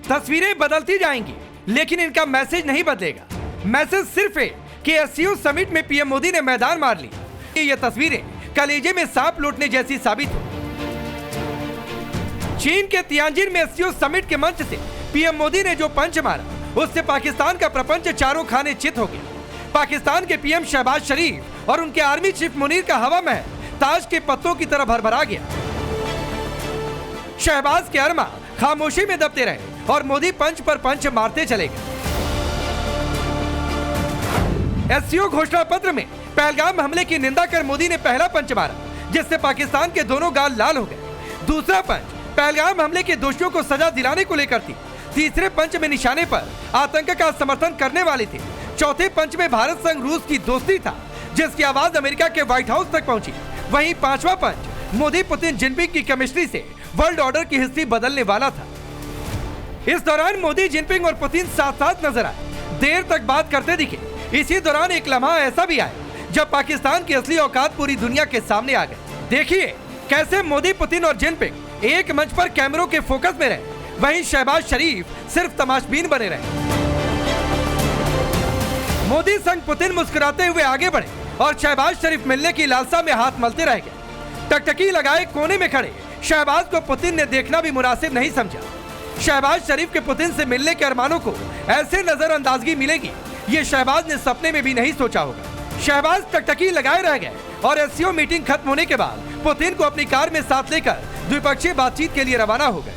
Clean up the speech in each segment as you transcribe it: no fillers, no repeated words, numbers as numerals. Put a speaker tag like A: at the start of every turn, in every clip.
A: तस्वीरें बदलती जाएंगी, लेकिन इनका मैसेज नहीं बदलेगा। मैसेज सिर्फ है कि एससीओ समिट में पीएम मोदी ने मैदान मार ली। ये तस्वीरें कलेजे में सांप लौटने जैसी साबित हो। चीन के तियानजिन में एससीओ समिट के मंच से पीएम मोदी ने जो पंच मारा, उससे पाकिस्तान का प्रपंच चारों खाने चित हो गया। पाकिस्तान के पीएम शहबाज शरीफ और उनके आर्मी चीफ मुनीर का हवा महल ताज के पत्तों की तरह भरभरा गया। शहबाज के अरमा खामोशी में दबते रहे और मोदी पंच पर पंच मारते चले गए। एससीओ घोषणा पत्र में पहलगाम हमले की निंदा कर मोदी ने पहला पंच मारा, जिससे पाकिस्तान के दोनों गाल लाल हो गए। दूसरा पंच पहलगाम हमले के दोषियों को सजा दिलाने को लेकर थी। तीसरे पंच में निशाने पर आतंक का समर्थन करने वाले थे। चौथे पंच में भारत संग रूस की दोस्ती था, जिसकी आवाज अमेरिका के व्हाइट हाउस तक पहुंची। वहीं पांचवा पंच मोदी पुतिन जिनपिंग की केमिस्ट्री से वर्ल्ड ऑर्डर की हिस्ट्री बदलने वाला था। इस दौरान मोदी, जिनपिंग और पुतिन साथ साथ नजर आए, देर तक बात करते दिखे। इसी दौरान एक लम्हा ऐसा भी आया जब पाकिस्तान की असली औकात पूरी दुनिया के सामने आ गए। देखिए कैसे मोदी, पुतिन और जिनपिंग एक मंच पर कैमरों के फोकस में रहे, वहीं शहबाज शरीफ सिर्फ तमाशबीन बने रहे। मोदी संग पुतिन मुस्कुराते हुए आगे बढ़े और शहबाज शरीफ मिलने की लालसा में हाथ मलते रह गए। टकटकी लगाए कोने में खड़े शहबाज को पुतिन ने देखना भी मुनासिब नहीं समझा। शहबाज शरीफ के पुतिन से मिलने के अरमानों को ऐसे नजरअंदाजगी मिलेगी, ये शहबाज ने सपने में भी नहीं सोचा होगा। शहबाज टकटकी लगाए रह गए और एससीओ मीटिंग खत्म होने के बाद पुतिन को अपनी कार में साथ लेकर द्विपक्षीय बातचीत के लिए रवाना हो गए।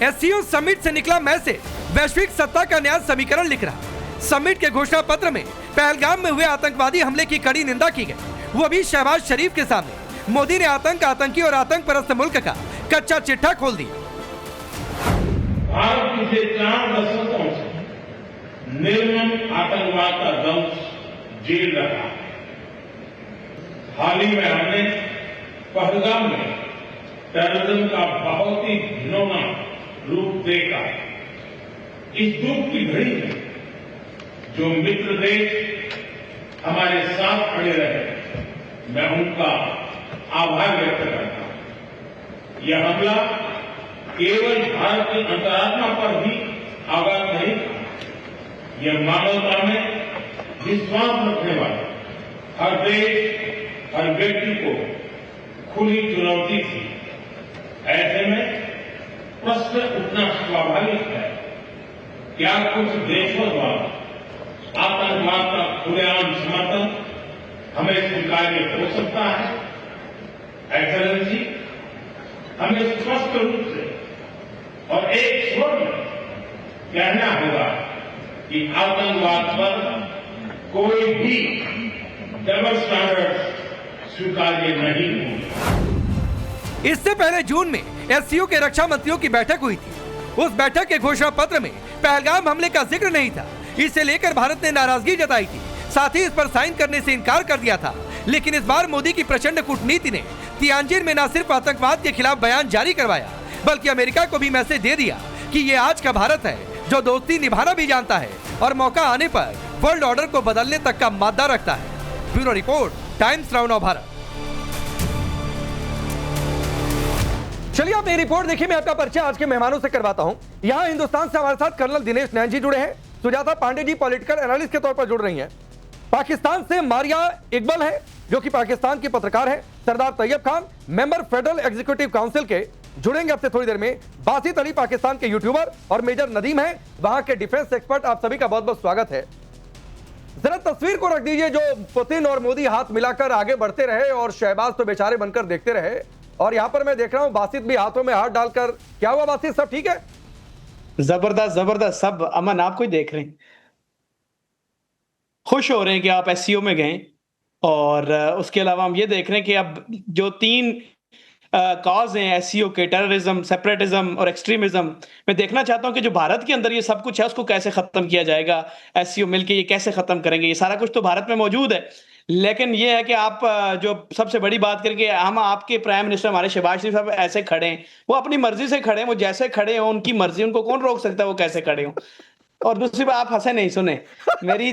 A: एससीओ समिट से निकला मैसेज वैश्विक सत्ता का नया समीकरण लिख रहा। समिट के घोषणा पत्र में पहलगाम में हुए आतंकवादी हमले की कड़ी निंदा की गई, वो भी शहबाज शरीफ के सामने। मोदी ने आतंक, आतंकी और आतंक परस्त मुल्क का कच्चा चिट्ठा खोल दिया।
B: भारत पिछले 4 दशकों से निर्मम आतंकवाद का दंश झेल रहा है। हाल ही में हमने पहलगाम में टेररिज्म का बहुत ही घिनौना रूप देखा। इस दुख की घड़ी में जो मित्र देश हमारे साथ खड़े रहे, मैं उनका आभार व्यक्त करता हूं। यह हमला केवल भारत की अंतरात्मा पर ही आघात नहीं था, यह मानवता में विश्वास रखने वाले हर देश, हर व्यक्ति को खुली चुनौती थी। ऐसे में प्रश्न उठना स्वाभाविक है, क्या कुछ देशों द्वारा आतंकवाद का खुलेआम समर्थन हमें स्वीकार्य हो सकता है? एक्सेलेंसी, हमें स्पष्ट रूप से और एक स्वर में कहना होगा कि आतंकवाद पर कोई भी डबल स्टैंडर्ड स्वीकार्य नहीं होगा।
A: इससे पहले जून में एससीओ के रक्षा मंत्रियों की बैठक हुई थी। उस बैठक के घोषणा पत्र में पहलगाम हमले का जिक्र नहीं था। इसे लेकर भारत ने नाराजगी जताई थी, साथ ही इस पर साइन करने से इनकार कर दिया था। लेकिन इस बार मोदी की प्रचंड कूटनीति ने तियानजिन में न सिर्फ आतंकवाद के खिलाफ बयान जारी करवाया, बल्कि अमेरिका को भी मैसेज दे दिया कि ये आज का भारत है जो दोस्ती निभाना भी जानता है और मौका आने पर वर्ल्ड ऑर्डर को बदलने तक का मादा रखता है। Bureau report, times now Bharat. चलिए आप ये रिपोर्ट देखिए, मैं आपका परिचय आज के मेहमानों से करवाता हूं। यहाँ हिंदुस्तान से हमारे साथ कर्नल दिनेश नैन जी जुड़े हैं, सुजाता पांडे जी पॉलिटिकल एनालिस्ट के तौर पर जुड़ रही हैं। पाकिस्तान से मारिया इकबाल है जो कि पाकिस्तान की पत्रकार है। Sardar Tayyab Khan member federal executive council के, जुड़ेंगे आपसे थोड़ी देर में। बासित अली पाकिस्तान के यूट्यूबर और मेजर नदीम है वहां के डिफेंस एक्सपर्ट। आप सभी का बहुत बहुत स्वागत है। जरा तस्वीर को रख दीजिए, जो पुतिन और मोदी हाथ मिलाकर आगे बढ़ते रहे और शहबाज तो बेचारे बनकर देखते रहे, और यहां पर मैं देख रहा हूं बासित भी हाथों में हाथ डालकर। क्या हुआ बासित, सब ठीक है?
C: जबरदस्त जबरदस्त, सब अमन। आपको ही देख रहे हैं, खुश हो रहे हैं कि आप एससीओ में गए। और उसके अलावा हम ये देख रहे हैं कि अब जो 3 कॉज हैं एससीओ के, टेररिज्म, सेपरेटिज्म और एक्सट्रीमिज्म, मैं देखना चाहता हूं कि जो भारत के अंदर ये सब कुछ है उसको कैसे खत्म किया जाएगा। एससीओ मिलके ये कैसे खत्म करेंगे, ये सारा कुछ तो भारत में मौजूद है। लेकिन ये है कि आप जो सबसे बड़ी बात करके, हम आपके प्राइम मिनिस्टर हमारे शहबाज शरीफ साहब ऐसे खड़े हैं, वो अपनी मर्जी से खड़े हैं, वो जैसे खड़े हो उनकी मर्जी, उनको कौन रोक सकता है वो कैसे खड़े हो। और दूसरी बात, आप हंसे नहीं, सुने मेरी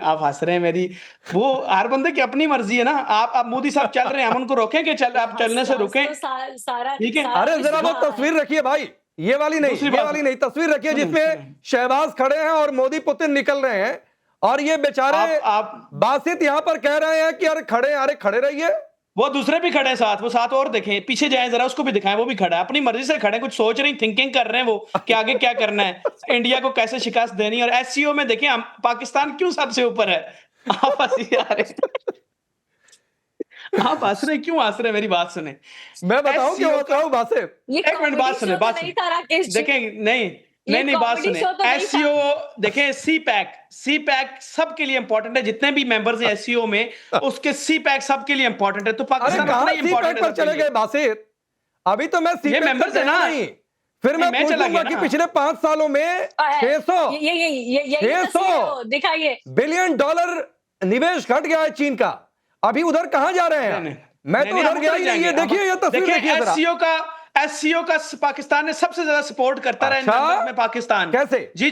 C: आप हंस रहे हैं, मेरी वो हर बंदे की अपनी मर्जी है ना। आप मोदी साहब चल रहे हैं, हम उनको रोकें कि चल आप चलने से रुकें? ठीक है,
A: अरे जरा वो तस्वीर रखिए भाई,
D: ये वाली नहीं,
C: दूसरी
D: ये
C: बात-
D: वाली नहीं, तस्वीर रखिए
C: सुनिए,
D: जिसमें
C: सुनिए।
D: शहबाज खड़े हैं और मोदी पुतिन निकल रहे हैं और ये बेचारे
C: आप
D: बासित यहां पर कह रहे हैं कि अरे खड़े रहिए।
C: वो दूसरे भी खड़े हैं साथ, वो साथ और देखें, पीछे जाएं जरा, उसको भी दिखाएं, वो भी खड़ा है, अपनी मर्जी से खड़े हैं, कुछ सोच रहे हैं, थिंकिंग कर रहे हैं वो कि आगे क्या करना है, इंडिया को कैसे शिकस्त देनी है। और एससीओ में देखें हम पाकिस्तान क्यों सबसे ऊपर है। आप हंसी आ रहे आप हंस रहे क्यों हंस रहे, मेरी बात सुने।
D: मैं बताऊं क्यों
C: SCO
D: होता हूं बासित?
E: ये
C: एक मिनट बात सुने, बात
E: नहीं था राकेश जी।
C: देखें, नहीं बात
E: comedy
C: सुने।
E: show तो नहीं
C: एससीओ देखें, सी पैक सबके लिए इंपॉर्टेंट है, जितने भी मेंबर्स हैं एससीओ में, उसके सी पैक सबके लिए इंपॉर्टेंट है। तो
D: अरे
C: पाकिस्तान
D: कहां
C: अपना ही
D: सी पैक
C: इंपॉर्टेंट
D: पर चले गए बासित? अभी तो मैं सी
C: ये
D: पैक
C: members है ना।
D: नहीं, फिर मैं
C: मैं चला
D: पूछूंगा
C: गया
D: कि
C: ना।
D: पिछले 5 सालों में 600
E: ये
D: 600
E: दिखाइए।
D: बिलियन डॉलर निवेश घट गया है चीन का। अभी उधर कहां जा रहे हैं? मैं तो उधर गया ही नहीं। ये देखिए, ये तस्वीर देखिए जरा।
C: एससीओ का पाकिस्तान ने सबसे ज्यादा सपोर्ट करता रहा इन
D: अच्छा?
C: मेंबर्स में पाकिस्तान।
D: कैसे?
C: जी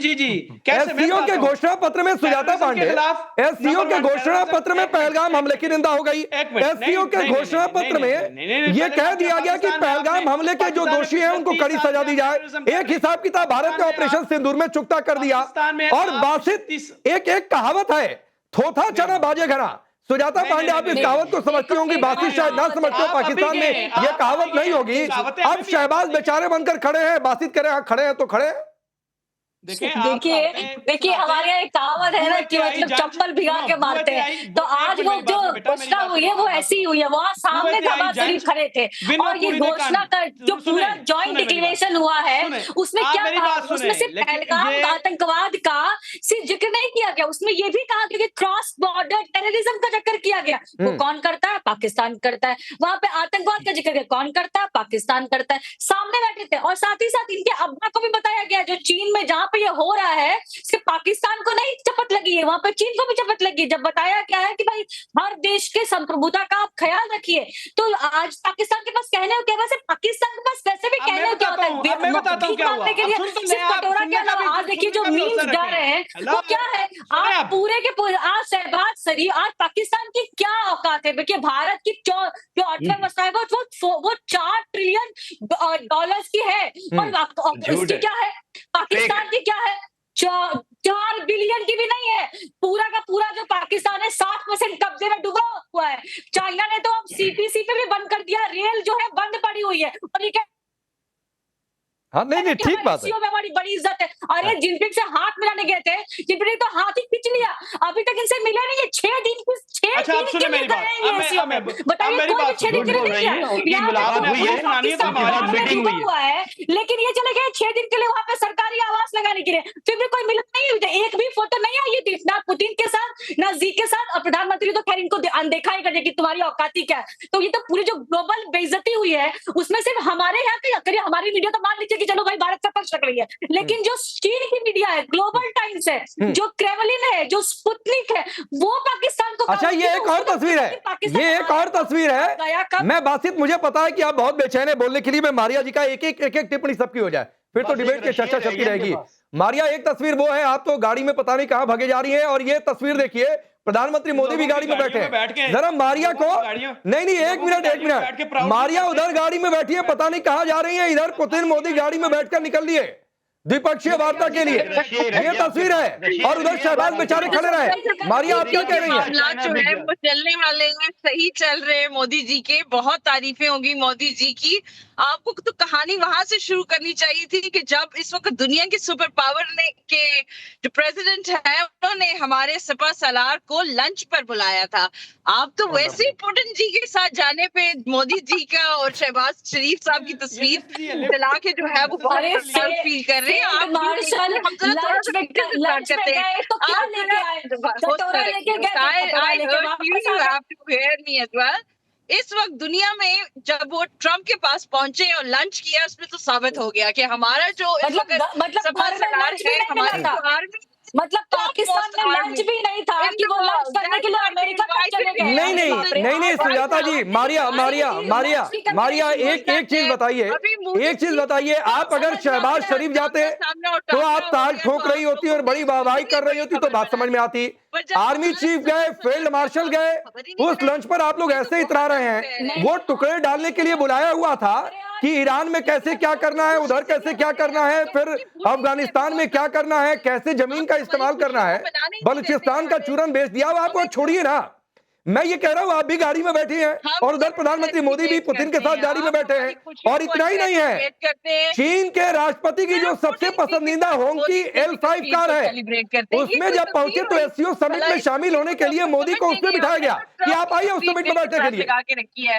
C: कैसे? मैं
D: एससीओ के
C: बताता हूं।
D: घोषणा पत्र में सुजाता
C: टेररिज्म
D: पांडे,
C: के खिलाफ
D: एससीओ के
C: नंबर वन
D: घोषणा पत्र में
C: टेररिज्म-
D: पहलगाम हमले की निंदा हो गई।
C: एक मिनट,
D: एससीओ के
C: नहीं,
D: घोषणा
C: नहीं,
D: पत्र
C: नहीं,
D: में
C: नहीं,
D: ये कह दिया गया कि पहलगाम हमले के जो दोषी हैं उनको कड़ी सजा दी जाए। एक हिसाब किताब भारत ने ऑपरेशन सिंदूर में चुकता कर दिया। और बासित एक कहावत है, थोथा चना बाजे घना। सुजाता पांडे, आप इस कहावत को समझती होंगी, बासित शायद ना समझते हो। पाकिस्तान में ये कहावत नहीं होगी। अब शहबाज बेचारे बनकर खड़े हैं, बासित कह रहे हैं खड़े हैं तो खड़े हैं।
E: देखिए हमारे यहाँ एक कहावत है ना कि मतलब चप्पल भिगा के मारते हैं। तो आज वो जो घोषणा हुई है वो ऐसी ही हुई है। वहाँ सामने नवाज शरीफ खड़े थे और ये घोषणा का जो पूरा जॉइंट डिक्लेरेशन हुआ है उसमें क्या कहा, उसमें सिर्फ पहलगाम आतंकवाद का सिर्फ जिक्र नहीं किया गया, उसमें ये भी कहा गया कि क्रॉस बॉर्डर टेररिज्म का जिक्र किया गया। वो कौन करता है? पाकिस्तान करता है। वहां पे आतंकवाद का जिक्र कौन करता है? पाकिस्तान करता है। सामने बैठे थे और साथ ही साथ इनके अब्बा को भी बताया गया जो चीन में जहां पे ये हो रहा है सिर्फ पाकिस्तान को नहीं चपत लगी है, वहां पे चीन को भी चपत लगी। जब बताया क्या है कि भाई हर देश के संप्रभुता का आप ख्याल रखिए। तो आज पाकिस्तान के पास कहने को क्या, वैसे पाकिस्तान के पास वैसे भी कहने को क्या होता है?
C: मैं बताता हूँ क्या हुआ।
E: सिर्फ कटोरा के अलावा आज देखिए जो मीम्स जा रहे हैं वो क्या है? आज पूरे के पूरे आज शहबाज शरीफ, आज पाकिस्तान की क्या औकात है? देखिए भारत की जो अर्थव्यवस्था है वो 4 ट्रिलियन डॉलर्स की है और उसकी क्या है? पाकिस्तान की क्या है? 4 बिलियन की भी नहीं है। पूरा का पूरा जो पाकिस्तान है 60% कब्जे में डूबा हुआ है। चाइना ने तो अब सीपीसी पे भी बंद कर दिया, रेल जो है बंद पड़ी हुई है। और ये
D: हाँ नहीं ठीक बात है।
E: में हमारी बड़ी इज्जत है। अरे जिनपिंग से हाथ मिलाने गए थे, जिनपिंग तो हाथ ही खींच लिया, अभी तक इनसे मिले नहीं है। 6 दिन
C: अच्छा, अब सुने मेरी बात।
E: बताइए कोई 6 दिन के लिए नहीं हुआ है, लेकिन ये चले गए 6 दिन के लिए वहां पे सरकारी आवास लगाने के लिए, फिर भी कोई मिलत नहीं हुई। एक भी फोटो नहीं आई थी ना पुतिन के साथ ना जी के साथ। और प्रधानमंत्री तो खैर इनको अनदेखा ही कर कि तुम्हारी औकाती क्या है। तो ये तो पूरी जो ग्लोबल बेइज्जती हुई है उसमें सिर्फ हमारे यहाँ की करिए, हमारी मीडिया तो मान लीजिए कि चलो भाई भारत का पक्ष रख रही है, लेकिन जो चीन की मीडिया है, ग्लोबल टाइम्स है, जो क्रेमलिन है, जो स्पुतनिक है, वो पाकिस्तान को
D: अच्छा ये एक और तस्वीर है, ये एक और तस्वीर है। मैं बासित, मुझे पता है कि आप बहुत बेचैन है बोलने के लिए। मैं मारिया जी का एक एक टिप्पणी सबकी हो जाए, फिर तो डिबेट की चर्चा चलती रहेगी। मारिया, एक तस्वीर वो है, आप तो गाड़ी में पता नहीं कहां भागे जा रही हैं, और ये तस्वीर देखिए प्रधानमंत्री मोदी भी गाड़ी में बैठे हैं। जरा मारिया को नहीं एक मिनट मारिया उधर गाड़ी में बैठी है, पता नहीं कहां जा रही है। इधर पुतिन मोदी गाड़ी में बैठकर निकल लिए द्विपक्षीय वार्ता के लिए। ये तस्वीर है और उधर शहबाज बेचारे खड़े रहे। मारिया, आप क्या कह रही हैं?
F: मामला जो है वो चलने वाले हैं, सही चल रहे हैं मोदी जी के। बहुत तारीफें होंगी मोदी जी की। आपको तो कहानी वहां से शुरू करनी चाहिए थी कि जब इस वक्त दुनिया के सुपर पावर ने के जो प्रेसिडेंट है उन्होंने हमारे सपा सलार को लंच पर बुलाया था। आप तो वैसे ही पुतिन जी के साथ जाने पे मोदी जी का और शहबाज शरीफ साहब की तस्वीर चला के जो है वो बहुत प्राउड फील कर रहे हैं। आप इस वक्त दुनिया में जब वो ट्रम्प के पास पहुंचे और लंच किया, उसमें तो साबित हो गया कि हमारा जो
E: मतलब पाकिस्तान में लंच भी नहीं था कि वो लंच करने के लिए अमेरिका तक चले गए।
D: नहीं सुजाता जी, मारिया एक चीज बताइए। आप अगर शहबाज शरीफ जाते तो आप ताल ठोक रही होती और बड़ी वाहवाही कर रही होती तो बात समझ में आती। आर्मी चीफ गए, फील्ड मार्शल गए, उस लंच पर आप लोग ऐसे इतरा रहे हैं। वो टुकड़े डालने के लिए बुलाया हुआ था, कि ईरान में कैसे क्या करना है, उधर कैसे क्या करना है, फिर अफगानिस्तान में क्या करना है, कैसे जमीन का इस्तेमाल करना है, बलूचिस्तान का चूरन बेच दिया। आपको छोड़िए ना, मैं ये कह रहा हूं आप भी गाड़ी में बैठी हैं और उधर प्रधानमंत्री मोदी भी पुतिन के साथ गाड़ी में बैठे हैं। और इतना ही नहीं है, चीन के राष्ट्रपति की जो सबसे पसंदीदा होंगी L5 कार है, उसमें जब पहुंचे तो एससीओ समिट में शामिल होने के लिए मोदी को उसमें बिठाया गया कि आप आइए उस समिट में बैठने के लिए।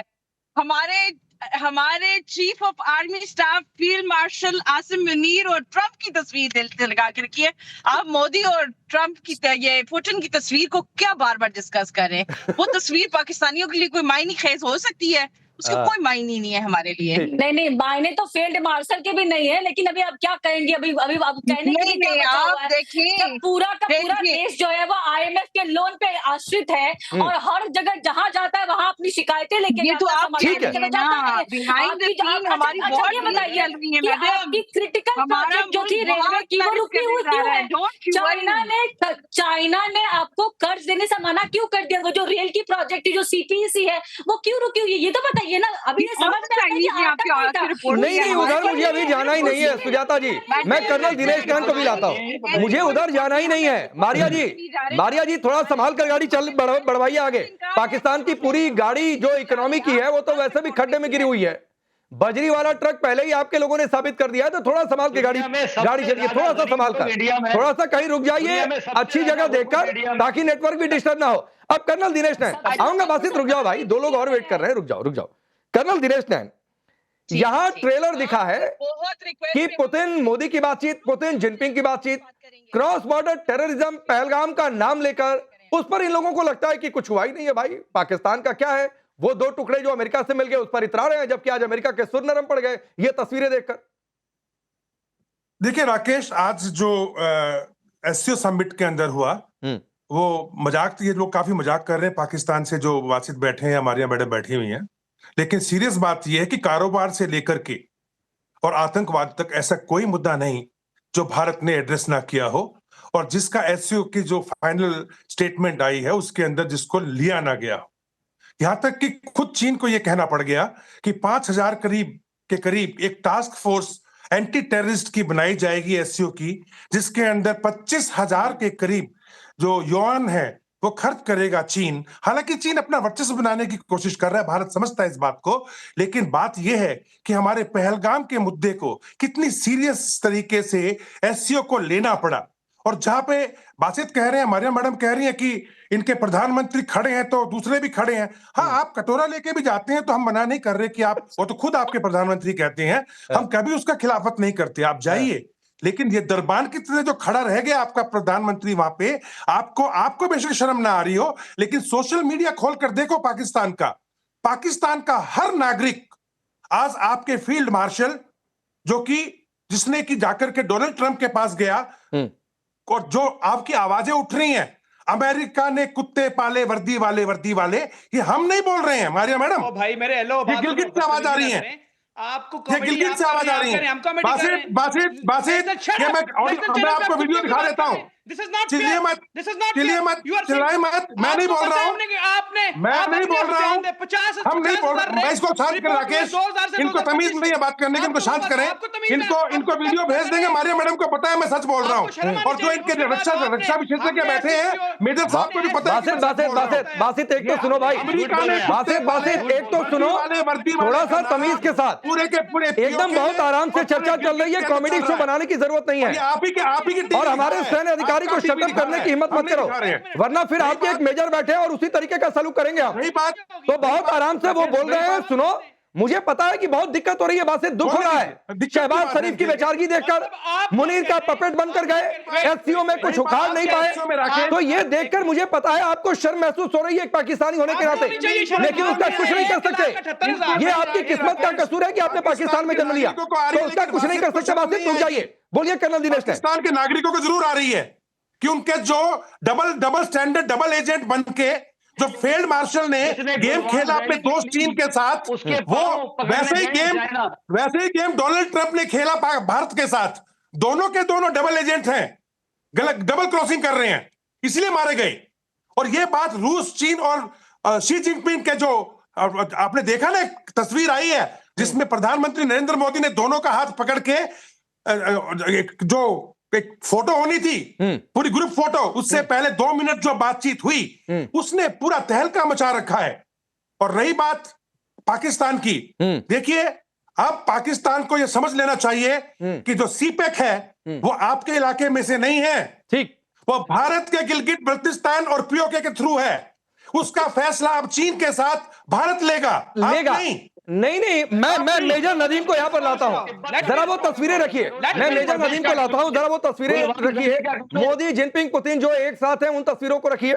F: हमारे chief of army staff field marshal Asim Munir और ट्रंप की तस्वीर लगा के रखी है। आप मोदी और ट्रंप की ये पुतिन की तस्वीर को क्या बार बार डिस्कस कर रहे हैं? वो तस्वीर पाकिस्तानियों के लिए कोई मायने खेज हो सकती है? उसका कोई मायने नहीं है हमारे लिए।
E: नहीं, मायने तो फील्ड मार्शल के भी नहीं है, लेकिन अभी आप क्या कहेंगे? अभी अब कहने के लिए क्या बचा हुआ है?
F: देखिए,
E: पूरा का पूरा देश जो है वो IMF के लोन पे आश्रित है और हर जगह जहाँ जाता है वहाँ अपनी शिकायतें लेके
F: ये तो
E: जाता है,
F: आप ठीक है ना, बिहाइंड द सीन हमारी बहुत
E: ये बताइए कि आपकी क्रिटिकल प्रोजेक्ट जो थी रेलवे की वो रुकी हुई क्यों है? चाइना ने आपको कर्ज देने से मना क्यों कर दिया? वो जो रेल की प्रोजेक्ट थी, जो CPEC है, वो क्यों रुकी हुई है? ये तो बताइए ना। अभी ये समझ में
D: नहीं, उधर मुझे अभी जाना ही नहीं है सुजाता जी। मैं कर्नल दिनेश खान को भी लाता हूँ, मुझे उधर जाना ही नहीं है। मारिया जी थोड़ा संभाल कर गाड़ी चल बढ़वाइए आगे। पाकिस्तान की पूरी गाड़ी जो इकोनॉमी की है वो तो वैसे भी खड्डे में गिरी हुई है। बजरी वाला ट्रक पहले ही आपके लोगों ने साबित कर दिया है, तो थोड़ा संभाल के गाड़ी चलिए, थोड़ा सा संभाल कर, थोड़ा सा कहीं रुक जाइए अच्छी जगह देखकर, ताकि नेटवर्क भी डिस्टर्ब ना हो। अब कर्नल दिनेश नैन आऊंगा, बासित रुक जाओ भाई, 2 लोग और वेट कर रहे हैं, रुक जाओ। कर्नल दिनेश नैन, यहां ट्रेलर दिखा है कि पुतिन मोदी की बातचीत, पुतिन जिनपिंग की बातचीत, क्रॉस बॉर्डर टेररिज्म पहलगाम का नाम लेकर, उस पर इन लोगों को लगता है कि कुछ हुआ ही नहीं है। भाई पाकिस्तान का क्या है, वो 2 टुकड़े जो अमेरिका से मिल गए उस पर इतरा रहे हैं, जबकि आज अमेरिका के सुर नरम पड़ गए ये तस्वीरें देखकर।
G: देखिए राकेश, आज जो एससीओ समिट के अंदर हुआ वो मजाक, ये लोग काफी मजाक कर रहे हैं पाकिस्तान से जो बातचीत बैठे हैं, हमारे यहाँ मैडम बैठी हुई हैं, लेकिन सीरियस बात यह है कि कारोबार से लेकर के और आतंकवाद तक ऐसा कोई मुद्दा नहीं जो भारत ने एड्रेस ना किया हो, और जिसका एससीओ की जो फाइनल स्टेटमेंट आई है उसके अंदर जिसको लिया ना गया। यहां तक कि खुद चीन को यह कहना पड़ गया कि 5000 के करीब एक टास्क फोर्स एंटी टेररिस्ट की बनाई जाएगी एससीओ की, जिसके अंदर 25,000 के करीब जो युआन है वो खर्च करेगा चीन। हालांकि चीन अपना वर्चस्व बनाने की कोशिश कर रहा है, भारत समझता है इस बात को, लेकिन बात यह है कि हमारे पहलगाम के मुद्दे को कितनी सीरियस तरीके से एससीओ को लेना पड़ा। और जहां पे बासित कह रहे हैं, मारिया मैडम कह रही हैं कि इनके प्रधानमंत्री खड़े हैं तो दूसरे भी खड़े हैं। हाँ, आप कटोरा लेके भी जाते हैं तो हम मना नहीं कर रहे कि आप, वो तो खुद आपके प्रधानमंत्री कहते हैं, हम कभी उसका खिलाफत नहीं करते, आप जाइए। लेकिन ये दरबान की तरह जो खड़ा रह गया आपका प्रधानमंत्री वहां पे, आपको बेशक शर्म ना आ रही हो, लेकिन सोशल मीडिया खोल कर देखो पाकिस्तान का हर नागरिक आज आपके फील्ड मार्शल, जो कि जिसने कि जाकर के डोनाल्ड ट्रंप के पास गया, और जो आपकी आवाजें उठ रही हैं, अमेरिका ने कुत्ते पाले वर्दी वाले, ये हम नहीं बोल रहे हैं मारिया मैडम।
C: भाई मेरे हेलो,
G: गिलगित से आवाज आ रही है,
C: आपको
G: गिलगित से आवाज आ रही है। बासित मैं आपको वीडियो दिखा देता हूँ। चिल्लाइए मत, चिल्लाइए मत, मैं नहीं बोल रहा हूँ, मैं नहीं बोल रहा हूँ, हम नहीं बोल रहे। मैं इसको शांत करें राकेश, इनको तमीज नहीं है बात करने की, इनको शांत करें, इनको वीडियो भेज देंगे। मारिया मैडम को पता है मैं सच बोल रहा हूँ, और जो इनके रक्षा विशेषज्ञ बैठे हैं, मेजर साहब को भी पता है।
D: बासित एक तो सुनो भाई, बासित एक तो सुनो, थोड़ा सा तमीज के साथ,
G: पूरे के पूरे
D: एकदम बहुत आराम से चर्चा चल रही है, कॉमेडी शो बनाने की जरूरत नहीं है।
G: आप ही की
D: और हमारे सैन्य अधिकारी को शटअप करने की हिम्मत मत करो, वरना फिर आपके एक मेजर बैठे और उसी तरीके का सलूक करेंगे आप। तो बहुत आराम से वो बोल रहे हैं, सुनो, मुझे पता है कि बहुत दिक्कत हो रही है, बात से दुख हो रहा है। शहबाज शरीफ की बेचारगी देखकर मुनीर का पपेट बनकर गए, एससीओ में कुछ उखाड़ नहीं पाए, तो ये देखकर मुझे पता है आपको शर्म महसूस हो रही है एक पाकिस्तानी होने के नाते, लेकिन उसका कुछ नहीं कर सकते। ये आपकी किस्मत का कसूर है कि आपने पाकिस्तान में जन्म लिया, तो उसका कुछ नहीं कर सकते। बात रुक जाइए, बोलिए कर्नल दिनेश।
G: पाकिस्तान के नागरिकों को जरूर आ रही है कि उनके जो डबल स्टैंडर्ड, डबल एजेंट बन के जो फील्ड मार्शल ने गेम खेला अपने दोस्त चीन के साथ, वो वैसे ही गेम डोनाल्ड ट्रंप ने खेला भारत के साथ। दोनों के दोनों डबल एजेंट हैं, गलत डबल क्रॉसिंग कर रहे हैं, इसलिए मारे गए। और ये बात रूस, चीन और शी जिनपिंग के जो आपने देखा ना, तस्वीर आई है जिसमें प्रधानमंत्री नरेंद्र मोदी ने दोनों का हाथ पकड़ के एक फोटो होनी थी, पूरी ग्रुप फोटो, उससे पहले 2 मिनट जो बातचीत हुई उसने पूरा तहलका मचा रखा है। और रही बात पाकिस्तान की, देखिए अब पाकिस्तान को यह समझ लेना चाहिए कि जो सीपेक है वो आपके इलाके में से नहीं है, ठीक, वो भारत के गिलगिट बल्तिस्तान और पीओके के थ्रू है। उसका फैसला अब चीन के साथ भारत लेगा।
D: नहीं, मैं मेजर नदीम को यहां पर लाता हूं, जरा वो तस्वीरें रखिए। मैं मेजर नदीम को लाता हूं, जरा वो तस्वीरें रखिए। मोदी, जिनपिंग, पुतिन जो एक साथ हैं, उन तस्वीरों को रखिए।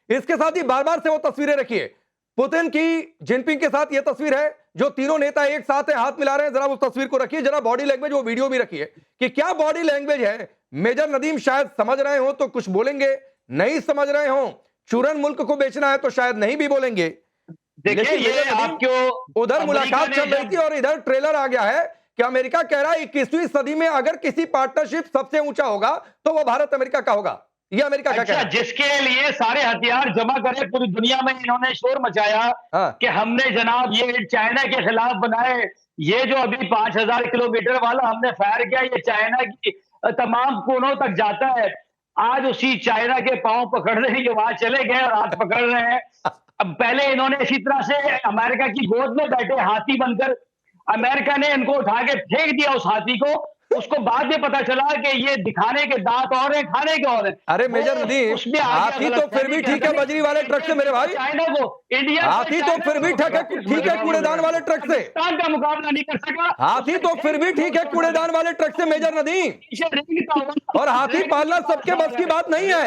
D: इसके साथ ही बार बार से वो तस्वीरें रखिए। पुतिन की जिनपिंग के साथ ये तस्वीर है, जो तीनों नेता एक साथ है, हाथ मिला रहे हैं। जरा उस तस्वीर को रखिए, जरा बॉडी लैंग्वेज, वो वीडियो भी रखिए कि क्या बॉडी लैंग्वेज है। मेजर नदीम शायद समझ रहे हो तो कुछ बोलेंगे, नहीं समझ रहे हो, चूरन मुल्क को बेचना है तो शायद नहीं भी बोलेंगे।
H: देखिए ये आपको
D: उधर मुलाकात चल रही थी और इधर ट्रेलर आ गया है कि अमेरिका कह रहा है 21वीं सदी में अगर किसी पार्टनरशिप सबसे ऊंचा होगा तो वो भारत अमेरिका का होगा। ये अमेरिका का कहना है।
H: जिसके लिए सारे हथियार जमा करे पूरी दुनिया में इन्होंने शोर मचाया कि हमने जनाब ये चाइना के खिलाफ बनाए, ये जो अभी 5000 किलोमीटर वाला हमने फायर किया, ये चाइना की तमाम कोनों तक जाता है। आज उसी चाइना के पांव पकड़ रहे हैं जो वहां चले गए और हाथ पकड़ रहे हैं। अब पहले इन्होंने इसी तरह से अमेरिका की गोद में बैठे हाथी बनकर अमेरिका ने इनको उठा के फेंक दिया उस हाथी को। उसको बाद में पता चला कि ये दिखाने के दांत और हैं, खाने के और हैं।
D: अरे मेजर नदीम, हाथी तो फिर भी ठीक है बजरी वाले ट्रक से मेरे भाई,
H: चाइना को इंडिया
D: हाथी तो फिर भी ठीक है कूड़ेदान वाले ट्रक से,
H: का मुकाबला नहीं कर सका।
D: हाथी तो फिर भी ठीक है कूड़ेदान वाले ट्रक से मेजर नदीम। और हाथी पालना सबके बस की बात नहीं है,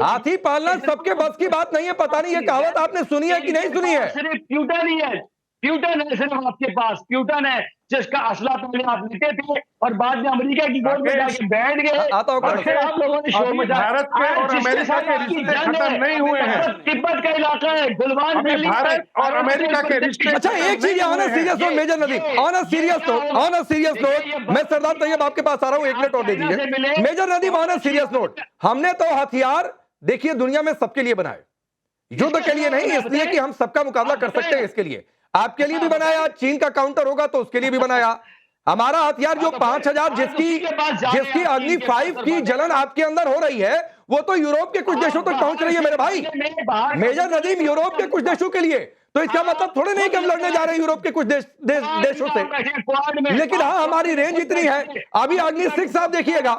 D: हाथी पालना सबके बस की बात नहीं है। पता नहीं ये कहावत आपने सुनी है कि नहीं सुनी है?
H: सिर्फ प्यूटन ही है, प्यूटन है सिर्फ आपके पास, प्यूटन है जिसका असला पहले आप लेते थे और बाद में अमेरिका की गोद में जाके बैठ गए। आप लोगों ने शोर मचाया।
G: भारत के और अमेरिका के रिश्ते खत्म नहीं हुए हैं।
H: तिब्बत का इलाका है, गुलवान वैली,
G: भारत और अमेरिका के रिश्ते।
D: अच्छा एक चीज on a serious note major Nadeem, on a serious note, मैं सरदार तैयब आपके पास आ रहा हूं, 1 मिनट और दे दीजिए। Major Nadeem on a serious note, हमने तो हथियार देखिए दुनिया में सबके लिए बनाए, युद्ध के लिए नहीं, इसलिए कि हम सबका मुकाबला कर सकते हैं, इसके लिए आपके लिए भी बनाया, चीन का काउंटर होगा तो उसके लिए भी बनाया। हमारा हथियार जो 5000 जिसकी अग्नि 5 की जलन आपके अंदर हो रही है, वो तो यूरोप के कुछ देशों तक पहुंच रही है मेरे भाई। मेजर नदीम, यूरोप के कुछ देशों के लिए, तो इसका मतलब थोड़े नहीं कि हम लड़ने जा रहे हैं यूरोप के कुछ देशों से, लेकिन हाँ हमारी रेंज इतनी है। अभी अग्नि 6 आप देखिएगा,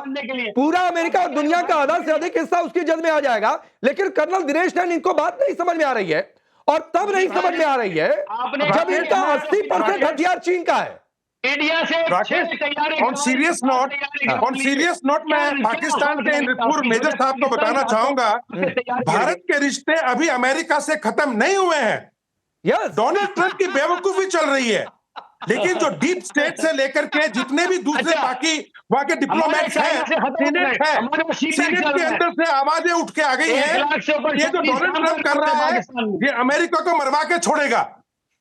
D: पूरा अमेरिका और दुनिया का आधा से अधिक हिस्सा उसकी जद में आ जाएगा। लेकिन कर्नल दिनेश नैन, इनको बात नहीं समझ में आ रही है, और तब नहीं समझ में आ रही है जब इनका 80% हथियार चीन का है।
H: इंडिया से
G: ऑन सीरियस नोट मैं पाकिस्तान के इन पूर्व मेजर साहब को बताना चाहूंगा, भारत के रिश्ते अभी अमेरिका से खत्म नहीं हुए हैं। डोनाल्ड ट्रंप की बेवकूफी चल रही है, लेकिन जो डीप स्टेट से लेकर के जितने भी दूसरे बाकी वहां के डिप्लोमेट्स हैं, सीनेट के अंदर से आवाजें उठ के आ गई हैं, ये जो डोनाल्ड ट्रंप कर रहा है ये अमेरिका को मरवा के छोड़ेगा।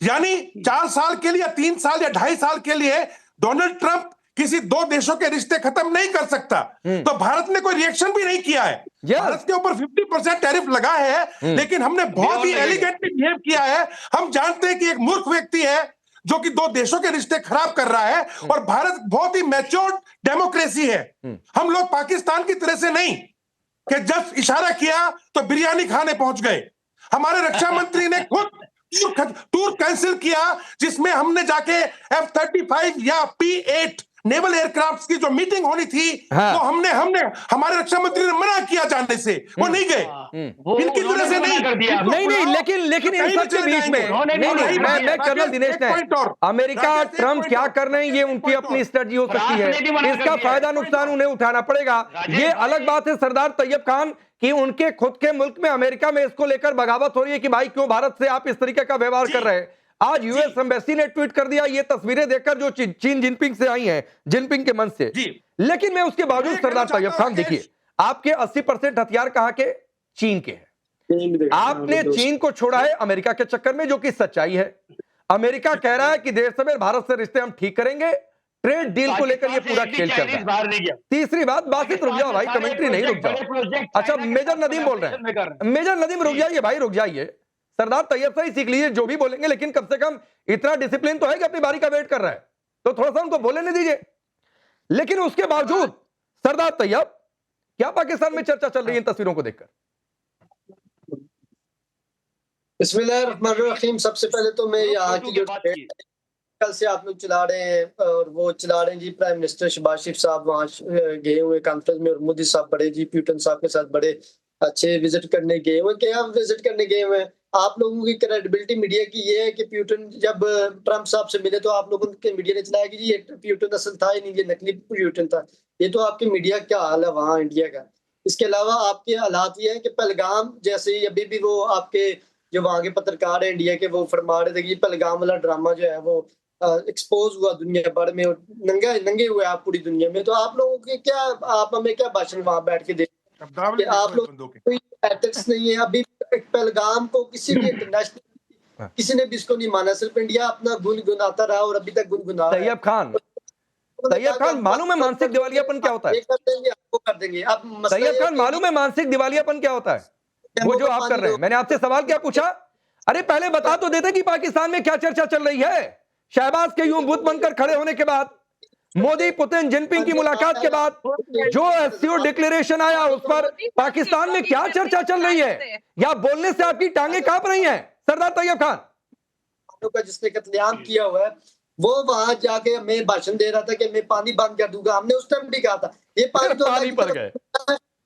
G: यानी 4 साल के लिए, 3 साल या 2.5 साल के लिए डोनाल्ड ट्रंप किसी 2 देशों के रिश्ते खत्म नहीं कर सकता। तो भारत ने कोई रिएक्शन भी नहीं किया है। भारत के ऊपर 50% टैरिफ लगा है, लेकिन हमने बहुत ही एलिगेंटली बिहेव किया है। हम जानते हैं कि एक मूर्ख व्यक्ति है जो कि 2 देशों के रिश्ते खराब कर रहा है, और भारत बहुत ही मैच्योर्ड डेमोक्रेसी है। हम लोग पाकिस्तान की तरह से नहीं कि जब इशारा किया तो बिरयानी खाने पहुंच गए। हमारे रक्षा मंत्री ने खुद टूर कैंसिल किया, जिसमें हमने जाके F-35 या P-8 नेवल एयरक्राफ्ट की जो मीटिंग होनी थी, वो हमने हमारे रक्षा मंत्री ने मना किया जाने से, वो नहीं गए। इनकी तरह से नहीं, लेकिन इन सब के बीच में नहीं, मैं कर्नल दिनेश ने, अमेरिका ट्रंप क्या कर रहे हैं ये उनकी अपनी स्ट्रेटजी हो सकती है, इसका फायदा नुकसान उन्हें उठाना पड़ेगा। ये अलग बात है सरदार तैयब खान कि उनके खुद के मुल्क में अमेरिका में इसको लेकर बगावत हो रही है कि भाई क्यों भारत से आप इस तरीके का व्यवहार कर रहे हैं। आज यूएस एम्बेसी ने ट्वीट कर दिया ये तस्वीरें देखकर जो चीन जिनपिंग से आई हैं, जिनपिंग के मन से। लेकिन मैं उसके बावजूद सरदार तैयब खान, देखिए आपके 80% हथियार कहां के? चीन के हैं। आपने चीन को छोड़ा है अमेरिका के चक्कर में, जो कि सच्चाई है। अमेरिका कह रहा है कि देर सवेर भारत से रिश्ते हम ठीक करेंगे, ट्रेड डील को लेकर ये पूरा खेल चल रहा है। तीसरी बात, बासित रुक जाओ भाई, कमेंट्री नहीं रुक जाओ। अच्छा मेजर नदीम बोल रहे हैं, मेजर नदीम रुक जाइए भाई, रुक जाइए।
D: सरदार तैयब से ही सीख लीजिए जो भी बोलेंगे, लेकिन कम से कम इतना डिसिप्लिन तो है कि अपनी बारी का वेट कर रहा है, तो थोड़ा सा उनको बोलने दीजिए। लेकिन उसके बावजूद सरदार तैयब, क्या पाकिस्तान में चर्चा चल रही है इन तस्वीरों को देखकर?
I: बिस्मिल्लाहिर्रहमानिर्रहीम। सबसे पहले तो मैं यहाँ की जो कल से आप लोग चला रहे हैं और वो चला रहे हैं जी, प्राइम मिनिस्टर शहबाज शरीफ साहब वहाँ गए हुए कॉन्फ्रेंस में, और मोदी साहब बड़े जी प्यूटन साहब के साथ बड़े अच्छे विजिट करने गए हुए। क्या विजिट करने गए हुए? आप लोगों की क्रेडिबिलिटी मीडिया की ये है कि प्यूटन जब ट्रंप साहब से मिले तो आप लोगों के मीडिया ने चलाया कि जी ये प्यूटन असल था ही नहीं, ये नकली प्यूटन था। ये तो आपके मीडिया क्या हाल है वहाँ इंडिया का। इसके अलावा आपके हालात ये है कि पहलगाम जैसे ही अभी भी वो आपके जो वहाँ के पत्रकार है इंडिया के, वो फरमा रहे थे कि पहलगाम वाला ड्रामा जो है वो एक्सपोज हुआ दुनिया भर में, नंगे हुए आप पूरी दुनिया में। तो आप लोगों के क्या, आप हमें क्या भाषण वहां बैठ के दें? आप लोग कोई एथिक्स नहीं है। अभी पहलगाम को किसी भी इंटरनेशनल किसी ने भी इसको नहीं माना, सिर्फ इंडिया अपना गुनगुनाता रहा और अभी तक गुनगुना रहा है।
D: तैयब खान मालूम है मानसिक दिवालियापन क्या होता है?
I: आपको कर देंगे। अब
D: तैयब खान मालूम है मानसिक दिवालियापन क्या होता है? वो जो आप कर रहे हैं। मैंने आपसे सवाल क्या पूछा? अरे पहले बता तो देते कि पाकिस्तान में क्या चर्चा चल रही है। शहबाज के यूं बुत बनकर खड़े होने के बाद, मोदी पुतिन जिनपिंग की मुलाकात के बाद जो एससीओ डिक्लेरेशन आया, उस पर पाकिस्तान में क्या चर्चा चल रही है? या बोलने से आपकी टांगे कांप रही हैं सरदार तैयब खान?
I: का जिसने कत्लेआम किया हुआ है वो वहां जाके हमें भाषण दे रहा था कि मैं पानी बंद कर दूंगा। हमने उस टाइम भी कहा था ये पानी तो
D: पानी पर गए।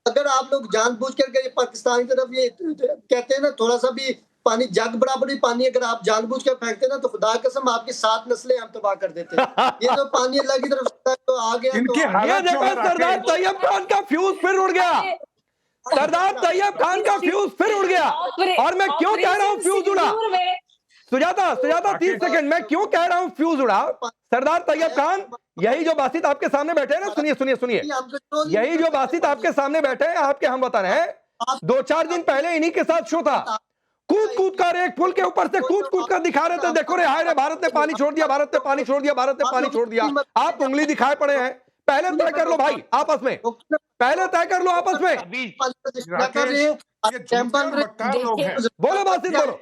I: अगर आप लोग जानबूझ करके पाकिस्तान की तरफ ये कहते हैं ना, थोड़ा सा भी पानी जग बराबर भी पानी अगर आप जानबूझ कर फेंकते ना, तो खुदा कसम आपकी 7 नस्लें हम तबाह कर देते हैं। ये तो पानी अल्लाह की तरफ से तो आ गया।
D: ये देखो सरदार तैयब खान का फ्यूज फिर उड़ गया। सरदार तैयब खान का फ्यूज फिर उड़ गया। और मैं क्यों कह रहा हूँ फ्यूज उड़ा? सुजाता 30 सेकंड, मैं क्यों कह रहा हूँ फ्यूज उड़ा? सरदार तैयब खान, यही जो बासित आपके सामने बैठे हैं ना, सुनिए, यही जो बासित आपके सामने बैठे हैं आपके हमवतन हैं, 2-4 दिन पहले इन्हीं के साथ शो था। कूद कर एक पुल के ऊपर से कूद कर दिखा रहे थे, देखो रे हाय रे, भारत ने पानी छोड़ दिया, भारत ने पानी छोड़ दिया, भारत ने पानी छोड़ दिया। आप उंगली दिखाए पड़े हैं। पहले तय कर लो भाई आपस में, पहले तय कर लो आपस में। बोलो बासित, बोलो।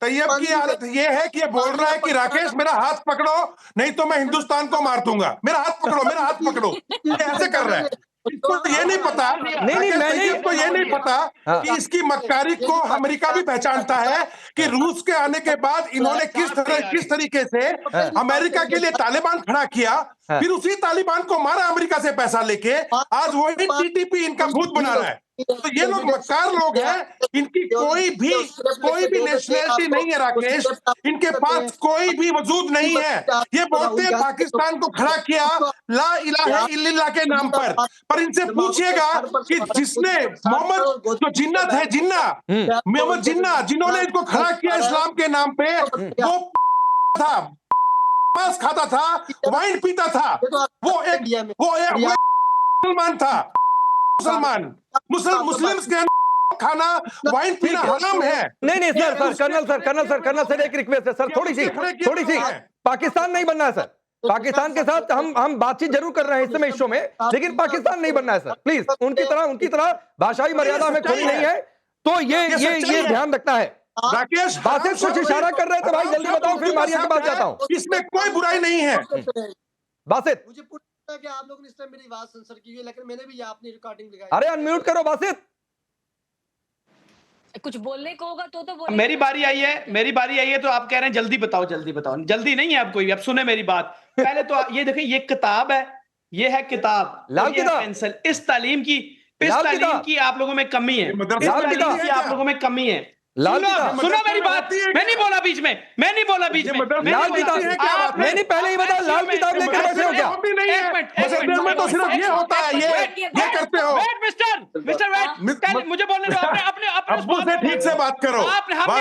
G: तैयब की हालत ये है कि ये बोल रहा है कि राकेश मेरा हाथ पकड़ो नहीं तो मैं हिंदुस्तान को मार दूंगा, मेरा हाथ पकड़ो, मेरा हाथ पकड़ो। ये ऐसे कर रहा है। इसको तो ये नहीं पता, इसको ये नहीं पता कि इसकी मक्कारी को अमेरिका भी पहचानता है कि रूस के आने के बाद इन्होंने किस तरीके से अमेरिका के लिए तालिबान खड़ा किया, फिर उसी तालिबान को मारा अमेरिका से पैसा लेके। आज वही टीटीपी इनका भूत बना रहा है। तो ये लोग मक्कार लोग हैं। इनकी कोई भी नेशनलिटी नहीं है राकेश, इनके पास कोई भी वजूद नहीं है। ये बोलते हैं पाकिस्तान को खड़ा किया ला इलाहा इल्लल्लाह के नाम पर इनसे पूछिएगा कि जिसने मोहम्मद जो जिन्नत है, मोहम्मद जिन्ना, जिन्होंने इनको खड़ा किया इस्लाम के नाम पे, वो था, मांस खाता था, वाइन पीता था, वो एक मुसलमान था। मुस्लिम के खाना वाइन पीना हराम है।
D: नहीं सर, कर्नल सर एक रिक्वेस्ट है सर, थोड़ी सी पाकिस्तान नहीं बनना है सर। पाकिस्तान के साथ हम बातचीत जरूर कर रहे हैं इस समय शो में, लेकिन पाकिस्तान नहीं बनना है सर प्लीज। उनकी तरह भाषाई मर्यादा हमें खोनी नहीं है, तो ये ध्यान रखना है।
G: राकेश
D: बासित कुछ इशारा कर रहे थे भाई, जल्दी बताओ फिर मारिया के पास जाता हूँ।
G: इसमें कोई बुराई नहीं है।
D: बासित,
I: मुझे पूछा कि आप लोगों ने इस टाइम मेरी आवाज सेंसर की है, लेकिन मैंने भी ये अपनी रिकॉर्डिंग लगाई।
D: अरे अनम्यूट करो बासित।
E: कुछ बोलने को होगा तो बोले।
C: मेरी बारी आई है तो आप कह रहे हैं जल्दी बताओ। जल्दी नहीं है आप कोई, अब सुने मेरी बात। पहले तो ये देखिए, ये किताब है, ये है किताब,
D: लाल किताब,
C: पेंसिल। इस तालीम की आप लोगों में कमी है, आप लोगों में कमी है। सुनो मेरी बात, मैं नहीं बोला बीच में।
G: लाल किताब मैंने पहले ही बताया, लाल किताब लेकर बैठे हो क्या? में तो सिर्फ ये होता है, ये करते हो।
C: मिस्टर मुझे बोलने दो। अपने
G: अब्बू से ठीक से बात करो। अब्बू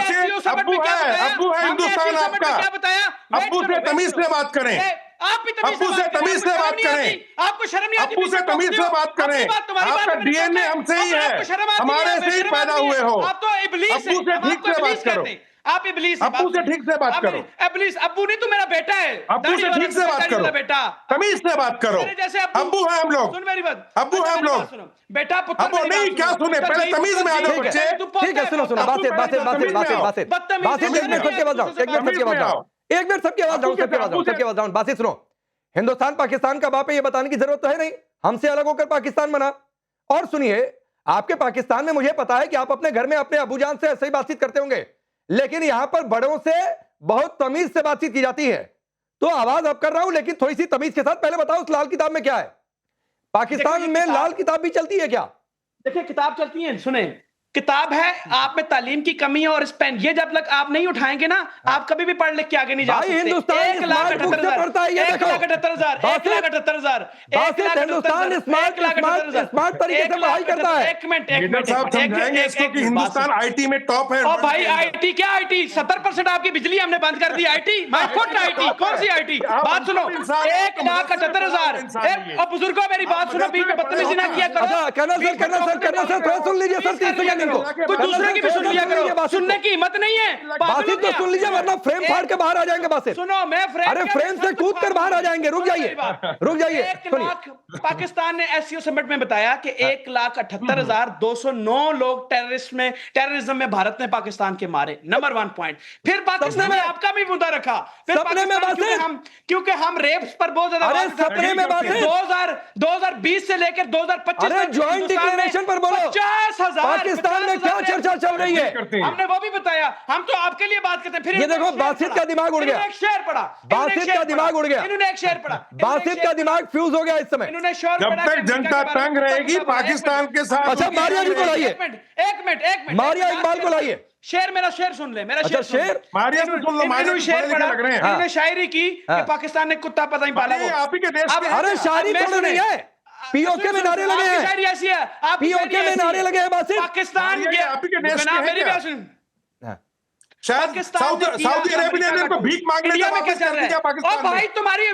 G: है हिंदुस्तान आपका।
C: क्या बताया?
G: अब्बू से तमीज से बात करें।
C: आप भी
G: अब्बू से तमीज से बात करें।
C: आपको शर्म नहीं आती?
G: अब्बू से तमीज से बात करें। आपका डीएनए हमसे ही है, हमारे से ही पैदा हुए हो।
C: आप तो इब्लीस
G: अब्बू से ठीक से बात करो।
C: आप इब्लीस
G: अब्बू से ठीक से बात करो।
C: इब्लीस अब्बू नहीं, तू मेरा बेटा है।
G: अब्बू से ठीक से बात करो
C: बेटा,
G: तमीज से बात करो।
C: जैसे
G: अब्बू है हम लोग,
C: सुन मेरी बात,
G: अब्बू है हम लोग।
C: बेटा पुत्र
G: अब्बू नहीं, क्या सुने, पहले तमीज में आ जाओ बच्चे।
D: ठीक है, सुनो सुनो, बात बात सुनो। हिंदुस्तान पाकिस्तान का बाप है, ये बताने की जरूरत तो है नहीं, हमसे अलग होकर पाकिस्तान बना। और सुनिए, आपके पाकिस्तान में मुझे पता है कि आप अपने घर में अपने अबूजान से ऐसे ही बातचीत करते होंगे, लेकिन यहां पर बड़ों से बहुत तमीज से बातचीत की जाती है। तो आवाज अब कर रहा हूं, लेकिन थोड़ी सी तमीज के साथ। पहले बताओ उस लाल किताब में क्या है? पाकिस्तान में लाल किताब भी चलती है क्या?
C: देखिए किताब चलती है, सुने, किताब है, आप में तालीम की कमी है और इस पेन, ये जब तक आप नहीं उठाएंगे ना, आप कभी भी पढ़ लिख के आगे नहीं जा सकते।
D: हिंदुस्तान
C: 1,78,000
D: हिंदुस्तान स्मार्ट तरीके से पढ़ाई करता है।
C: एक मिनट
G: समझाएंगे इसको कि हिंदुस्तान आईटी में टॉप है।
C: और भाई आईटी क्या, आईटी 70% आपकी बिजली हमने बंद कर दी। आईटी आईटी कौन सी आईटी? बात सुनो, 1,78,000। और बुजुर्गों मेरी बात सुनो, बीच में बदतमीजी ना किया करो।
D: कर्नल सर सुन लीजिए सर, 30 सेकंड इनको।
C: कुछ दूसरे की भी सुन लिया करो, सुनने की हिम्मत नहीं है।
D: बासित तो सुन लीजिए, वरना फ्रेम फाड़ के बाहर आ जाएंगे बासित।
C: सुनो, मैं
D: अरे फ्रेम से कूद कर बाहर आ जाएंगे। रुक जाइए।
C: 1 लाख पाकिस्तान ने एससीओ समिट में बताया कि 1,78,209 लोग टेररिज्म में भारत ने पाकिस्तान के मारे। Number 1 point. फिर पाकिस्तान ने आपका भी मुद्दा रखा। फिर
D: सपने में
C: क्योंकि हम रेप्स पर बहुत ज्यादा
D: सपने में बात है।
C: 2020 से लेकर 2025
D: अरे ज्वाइंट डिक्लेरेशन पर बोलो।
C: 50,000
D: पाकिस्तान में क्या चर्चा चल रही है?
C: हमने वो भी बताया, हम तो आपके लिए बात करते हैं। फिर
D: ये देखो, बासित का दिमाग उड़ गया।
C: एक शेर पढ़ा,
D: बासित का दिमाग उड़ गया।
C: इन्होंने एक शेर पढ़ा,
D: बासित का दिमाग फ्यूज हो गया इस समय।
C: इन्होंने शेर
G: जब तक जनता तंग रहेगी पाकिस्तान के साथ।
D: अच्छा, मारिया जी को लाइए।
C: एक मिनट
D: मारिया इकबाल को लाइए।
C: शेर, मेरा शेर सुन ले, मेरा
D: अच्छा, शेर
G: मारिया से सुन लो। मारिया
C: शेर पढ़ा,
G: लग रहे हैं।
C: इन्होंने शायरी की कि पाकिस्तान ने कुत्ता पता नहीं पाला।
G: आप ही के देश में।
D: अरे शायरी थोड़ी नहीं है, पीओके में नारे लगे हैं।
C: शायरी ऐसी है, आप
D: पीओके में नारे लगे हैं बासित।
C: पाकिस्तान के
G: आप ही के देश में
C: मेरी बात सुन।
G: शायद सऊदी अरेबिया ने इनको भीख मांगने
C: इंडिया
G: से
C: में क्या
G: वापस
C: चल
G: कर
C: रहा
G: दिया
C: है?
G: पाकिस्तान
C: और भाई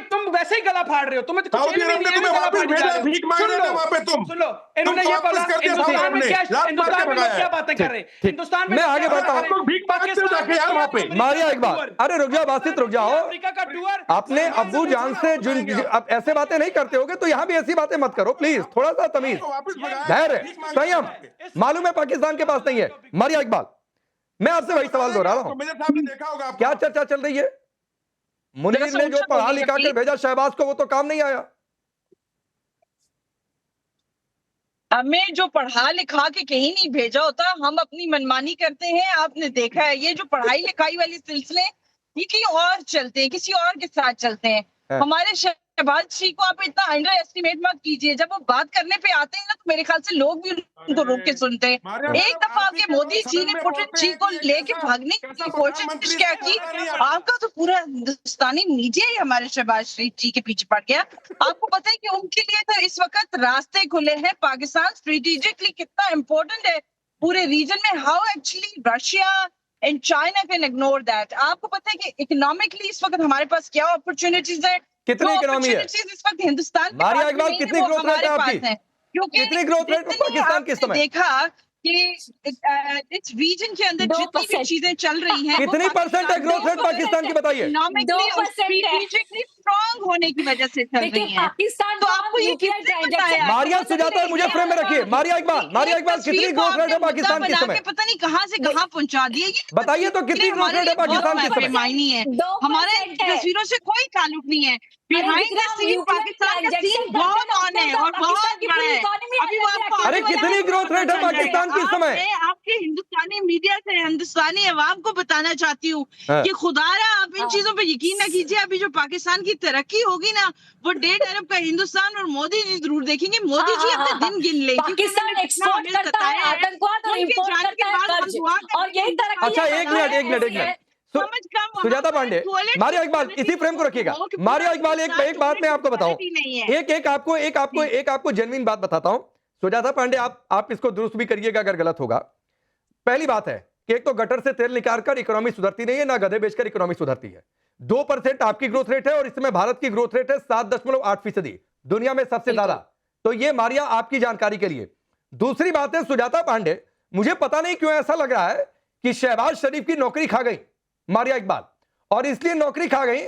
C: तुम वैसे ही गला फाड़ रहे हो। तुम्हें तो
G: सऊदी अरब ने तुम्हें वापस भेजा भीख मांगने से। वहां पे तुम
C: सुन लो, इन्होंने ये बोला हिंदुस्तान में क्या बातें कर रहे हैं। हिंदुस्तान में
D: मैं आगे बढ़ता हूं।
G: भीख मांगते जाके यार वहां पे।
D: मारिया इकबाल, अरे रुक जाओ बासित, रुक जाओ।
C: अफ्रीका का टूर
D: अपने अब्बू जान से अब ऐसे बातें नहीं करते होगे तो यहां भी ऐसी बातें मत करो प्लीज। थोड़ा सा तमीज, धैर्य, संयम। मालूम है पाकिस्तान के पास नहीं है। मारिया इकबाल, मैं आपसे वही सवाल दोहरा रहा हूं, क्या चर्चा चल रही है? मुनीर ने जो पढ़ा लिखा कर भेजा शहबाज को, वो तो काम नहीं आया।
F: हमें जो पढ़ा लिखा के कहीं नहीं भेजा होता, हम अपनी मनमानी करते हैं। आपने देखा है, ये जो पढ़ाई लिखाई वाले सिलसिले ये कहीं और चलते हैं, किसी और के साथ चलते हैं। हमारे शहबाज जी को आप इतना अंडर एस्टिमेट मत कीजिए। जब वो बात करने पे आते हैं ना, तो मेरे ख्याल से लोग भी उनको रोक के सुनते हैं। एक दफा आपके मोदी जी ने पुतिन जी को लेके भागने की कोशिश क्या की, आपका तो पूरा हिंदुस्तानी मीडिया ही हमारे शहबाज शरीफ जी के पीछे पड़ गया। आपको पता है कि उनके लिए तो इस वक्त रास्ते खुले हैं। पाकिस्तान स्ट्रेटेजिकली कितना इंपॉर्टेंट है पूरे रीजन में। How actually Russia and China can ignore that. आपको पता है कि इकोनॉमिकली इस वक्त हमारे पास क्या अपॉर्चुनिटीज है,
D: कितनी इकोनॉमी है
F: इस वक्त हिंदुस्तान
D: मारिया इकबाल, कितनी ग्रोथ रेट है आपकी?
F: क्योंकि
D: कितनी ग्रोथ रेट है पाकिस्तान के समय?
F: देखा कि इस रीजन के अंदर जितनी भी चीजें चल रही हैं,
D: कितनी परसेंट है ग्रोथ रेट पाकिस्तान की, बताइए?
F: स्ट्रेटेजिकली स्ट्रांग होने की वजह से चल रही है।
E: पाकिस्तान
F: तो आपको ये किसने बताया?
D: मारिया सुजाता, मुझे फ्रेम में रखिए। मारिया इकबाल, कितनी ग्रोथ रेट है पाकिस्तान के समय?
F: पता नहीं कहाँ से कहाँ पहुंचा दिए।
D: बताइए तो कितनी ग्रोथ रेट है पाकिस्तान के समय?
F: मायनी है, हमारे तस्वीरों से कोई ताल्लुक नहीं है। बिहाइंड द सीन पाकिस्तान का सीन बहुत ऑन है और बहुत बड़ा है। अभी वो आपको
D: अरे कितनी ग्रोथ रेट है पाकिस्तान के समय?
F: आपके हिंदुस्तानी मीडिया से हिंदुस्तानी अवाम को बताना चाहती हूँ कि खुदारा आप इन चीजों पे यकीन न कीजिए। अभी जो पाकिस्तान की तरक्की होगी ना, वो 1.5 अरब का हिंदुस्तान और मोदी जी जरूर देखेंगे। मोदी जी अपने दिन गिन ले।
E: पाकिस्तान एक्सपोर्ट करता है आतंकवाद और इंपोर्ट करता है कर्ज, और यही तरक्की।
D: अच्छा, एक मिनट सुजाता पांडे, मारिया इकबाल, इसी फ्रेम को रखिएगा। मारिया इकबाल, एक बात मैं आपको बताऊं, एक आपको जेन्युइन बात बताता हूं। सुजाता पांडे, आप इसको दुरुस्त भी करिएगा अगर गलत होगा। पहली बात है कि एक तो गटर से तेल निकालकर इकोनॉमी सुधरती नहीं है, ना गधे बेचकर इकोनॉमी सुधरती है। 2% आपकी ग्रोथ रेट है और इसमें भारत की ग्रोथ रेट है 7.8%, दुनिया में सबसे ज्यादा। तो ये मारिया आपकी जानकारी के लिए। दूसरी बात है सुजाता पांडे, मुझे पता नहीं क्यों ऐसा लग रहा है कि शहबाज शरीफ की नौकरी खा गई मारिया इकबाल, और इसलिए नौकरी खा गई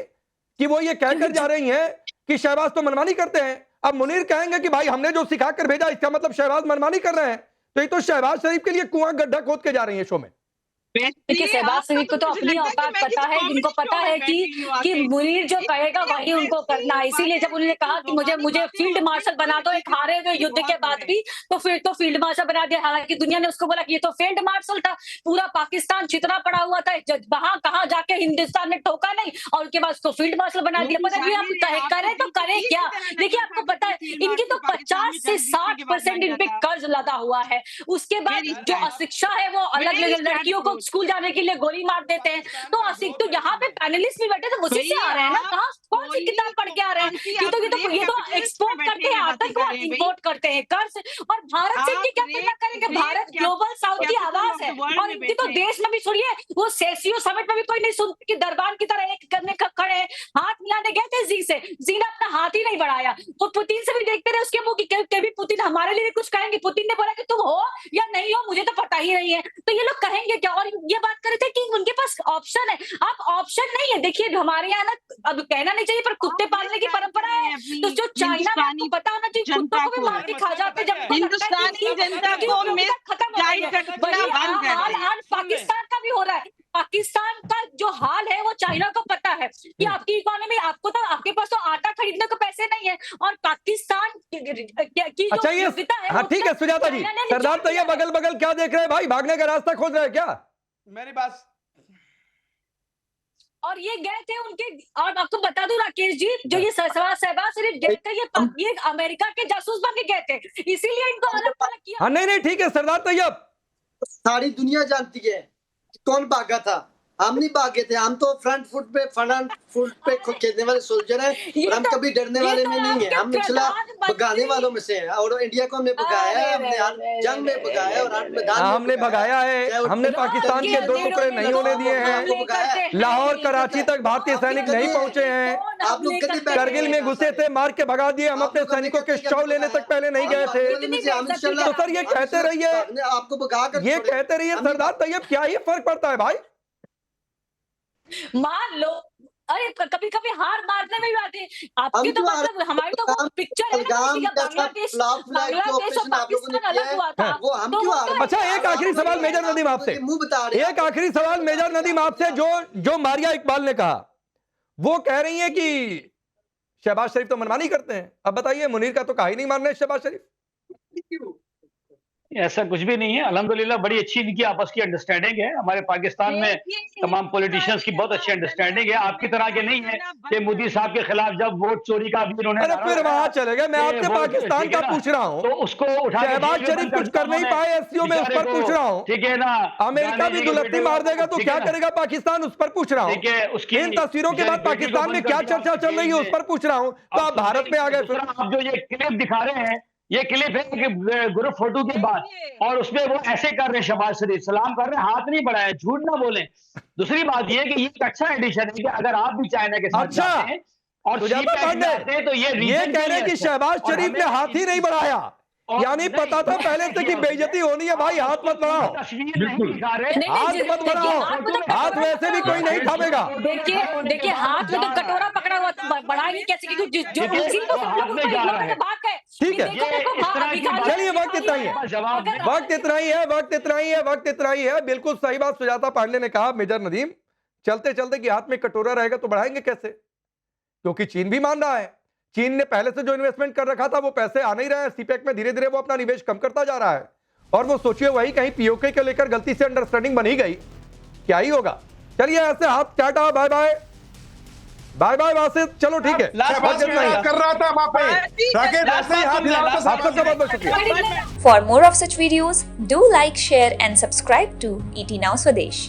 D: कि वो ये कहकर जा रही हैं कि शहबाज तो मनमानी करते हैं। अब मुनीर कहेंगे कि भाई हमने जो सिखा कर भेजा इसका मतलब शहबाज मनमानी कर रहे हैं, तो ये तो शहबाज शरीफ के लिए कुआं गड्ढा खोद के जा रही है शो में।
E: देखिए शहबाज शरीफ को तो अपनी औकात पता है, जिनको पता है कि मुनीर जो कहेगा वही उनको करना है। इसीलिए जब उन्होंने कहा कि मुझे फील्ड मार्शल बना दो एक हारे हुए युद्ध के बाद भी, तो फिर तो फील्ड मार्शल बना दिया। हालांकि दुनिया ने उसको बोला कि ये तो फील्ड मार्शल था, पूरा पाकिस्तान छितरा पड़ा हुआ था, वहां कहाँ जाके हिंदुस्तान ने ठोका नहीं और उसके बाद उसको फील्ड मार्शल बना दिया। पता नहीं आप करें तो करें क्या। देखिए आपको पता है इनकी तो 50 से 60% इन पे कर्ज लदा हुआ है। उसके बाद जो अशिक्षा है वो अलग लड़कियों को स्कूल जाने के लिए गोली मार देते हैं। तो यहाँ पे पैनलिस्ट भी बैठे तो उसी से आ रहे हैं ना, कहाँ कौन सी किताब पढ़ के आ रहे हैं। ये तो एक्सपोर्ट करते हैं, आतंकवाद इंपोर्ट करते हैं कर्ज। और भारत से इनकी क्या तुलना करेंगे, भारत ग्लोबल साउथ की आवाज है। और इनकी तो देश में भी सुनिए, वो सेसियो समिट में भी कोई नहीं सुनती कि दरबार की तरह एक करने खड़े हैं। हाथ मिलाने गए थे जी ने अपना हाथ ही नहीं बढ़ाया। वो पुतिन से भी देखते रहे उसके मुंह की कभी पुतिन हमारे लिए कुछ कहेंगे। पुतिन ने बोला कि तुम हो या नहीं हो मुझे तो पता ही नहीं है, तो ये लोग कहेंगे क्या। और ये बात कर रहे थे कि उनके पास ऑप्शन है, आप ऑप्शन नहीं है। देखिए हमारे यहाँ ना, अब कहना नहीं चाहिए पर कुत्ते पालने की परंपरा है। तो जो चाइना में आपको पता होना चाहिए कुत्तों को भी मार के खा जाते जब
F: हिंदुस्तान की जनता को
E: खत्म हाल पाकिस्तान का भी हो रहा है। पाकिस्तान का जो हाल है वो चाइना को पता है कि आपकी इकोनॉमी, आपको तो आपके पास तो आटा खरीदने को पैसे नहीं है। और पाकिस्तान की
D: अच्छा ये हाँ ठीक है सुजाता जी, सरदार तैयब बगल बगल क्या देख रहे हैं भाई, भागने का रास्ता खोज रहे हैं क्या?
C: मेरी बात।
E: और ये गए थे उनके, और आपको बता दूं राकेश जी, जो ये शहबाज शरीफ गए थे ये अमेरिका के जासूस बन के गए थे, इसीलिए इनको अलग अलग किया।
D: हाँ नहीं ठीक है सरदार तैयब,
I: सारी दुनिया जानती है कौन भागा था। हम नहीं भागे थे, हम तो फ्रंट फुट पे खेलने वाले सोल्जर हैं और हम कभी डरने वाले में नहीं है। हम निचला भगाने वालों में से हैं और इंडिया को हमने भगाया है, हमने जंग में भगाया और
D: हमने भगाया है। हमने पाकिस्तान के 2 टुकड़े नहीं होने दिए हैं। लाहौर कराची तक भारतीय सैनिक नहीं पहुंचे हैं।
I: आप लोग
D: करगिल में घुसे थे, मार के भगा दिए। हम अपने सैनिकों के शव लेने तक पहले नहीं गए थे। तो सर ये कहते रहिए,
I: आपको भगा कर
D: ये कहते रहिए सरदार तैयब, क्या ही फर्क पड़ता है भाई।
E: मान लो अरे कभी कभी हार मारने में भी आते हैं आपके, तो मतलब हमारी तो वो पिक्चर है ना, बांग्लादेश और पाकिस्तान अलग हुआ था।
I: वो हम क्यों।
D: अच्छा एक आखिरी सवाल मेजर नदीम आपसे, एक आखिरी सवाल मेजर नदीम आपसे, जो मारिया इकबाल ने कहा, वो कह रही है कि शहबाज शरीफ तो मनमानी करते हैं। अब बताइए मुनीर का तो कहा ही नहीं मारना है शहबाज शरीफ।
H: ऐसा कुछ भी नहीं है, अल्हम्दुलिल्लाह बड़ी अच्छी इनकी आपस की अंडरस्टैंडिंग है। हमारे पाकिस्तान में तमाम पॉलिटिशियंस की बहुत अच्छी अंडरस्टैंडिंग है। आपकी तरह के नहीं है कि मोदी साहब के खिलाफ जब वोट चोरी का भी उन्होंने,
D: अरे फिर वहां चले गए। मैं आपसे पाकिस्तान का पूछ रहा हूँ,
H: तो उसको उठा
D: शहबाज शरीफ कुछ कर नहीं पाए एससीओ में, उस पर पूछ रहा हूँ।
H: ठीक है ना,
D: अमेरिका भी दुलत्ती मार देगा तो क्या करेगा पाकिस्तान, उस पर पूछ रहा हूँ।
H: ठीक है, उसकी
D: इन तस्वीरों के बाद पाकिस्तान में क्या चर्चा चल रही है उस पर पूछ रहा हूँ। तो आप भारत में आ गए।
H: आप जो ये क्लिप दिखा रहे हैं, ये क्लिप है ग्रुप फोटो के बाद, और उसमें वो ऐसे कर रहे हैं, शहबाज शरीफ सलाम कर रहे हैं, हाथ नहीं बढ़ाया, झूठ ना बोलें। दूसरी बात ये कि ये एक अच्छा एडिशन है कि अगर आप भी चाइना के साथ जाते हैं और तो ये
D: कह रहे हैं कि शहबाज शरीफ ने हाथ ही नहीं बढ़ाया, यानी पता था पहले से कि बेइज्जती होनी है भाई, हाथ मत बढ़ाओ, हाथ मत बढ़ाओ, हाथ वैसे भी कोई नहीं थामेगा।
E: देखिए हाथ में तो कटोरा पकड़ा हुआ, बढ़ाएंगे कैसे, क्योंकि जो
D: ठीक है चलिए वक्त इतना ही है, वक्त इतना ही है, वक्त इतना ही है, वक्त इतना ही है। बिल्कुल सही बात सुजाता पांडे ने कहा मेजर नदीम, चलते चलते कि हाथ में कटोरा रहेगा तो बढ़ाएंगे कैसे, क्योंकि चीन भी मान रहा है। चीन ने पहले से जो इन्वेस्टमेंट कर रखा था वो पैसे आ नहीं रहे हैं। सीपेक में धीरे धीरे वो अपना निवेश कम करता जा रहा है, और वो सोचिए वही कहीं पीओके को लेकर गलती से अंडरस्टैंडिंग बन ही गई, क्या ही होगा। चलिए ऐसे हाथ tata, bye bye, bye bye Wasit, चलो ठीक है।
G: कर रहा था वहां पे आप सबका बहुत बहुत शुक्रिया।
J: For more of such videos do like, share and subscribe to ET Now Swadesh।